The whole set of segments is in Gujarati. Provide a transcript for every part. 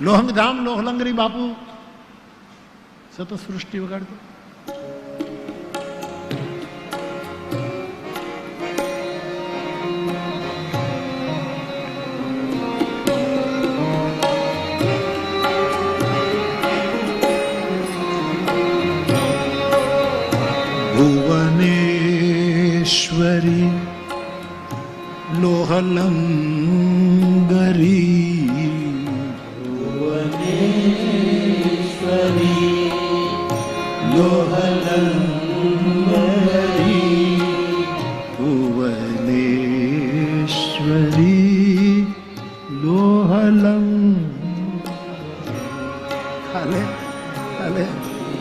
લોહંગધામ લોહલંગરી બાપુ સતત સૃષ્ટિ વગાડતો. ભુવનેશ્વરી લોહલંગરી, ભુવનેશ્વરી લોહલંગરી, ભુવનેશ્વરી લોહલંગ. હાલે હાલે.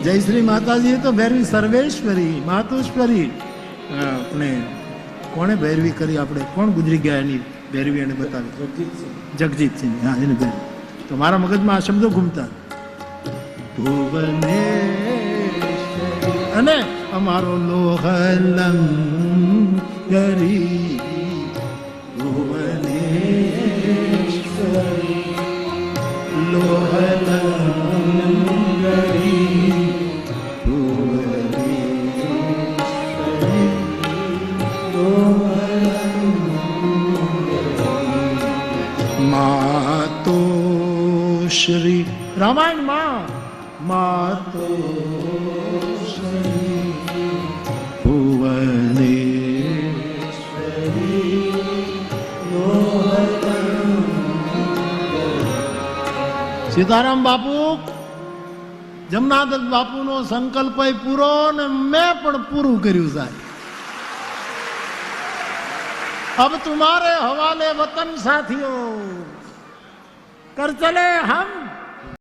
જયશ્રી માતાજી તો ભૈરવી સર્વેશ્વરી માતુશ્વરી. આપણે કોણે ભૈરવી કરી? આપણે કોણ ગુજરી ગયા એની ભૈરવી એને બતાવી? જગજીતસિંહ. હા, એને ભૈરવી. તો મારા મગજમાં આ શબ્દો ઘૂમતા. ભુવનેશ્વરી અને અમારો લોહલંગરી, ભુવનેશ્વરી લોહલંગરી, માતો શ્રી રામાયણ માં માતો શ્રી ભુવનેશ્વરી. સીતારામ બાપુ જમનાદત્ત બાપુનો સંકલ્પ પૂરો ને મેં પણ પૂરું કર્યું સાહેબ. अब तुम्हारे हवाले वतन साथियों, कर चले हम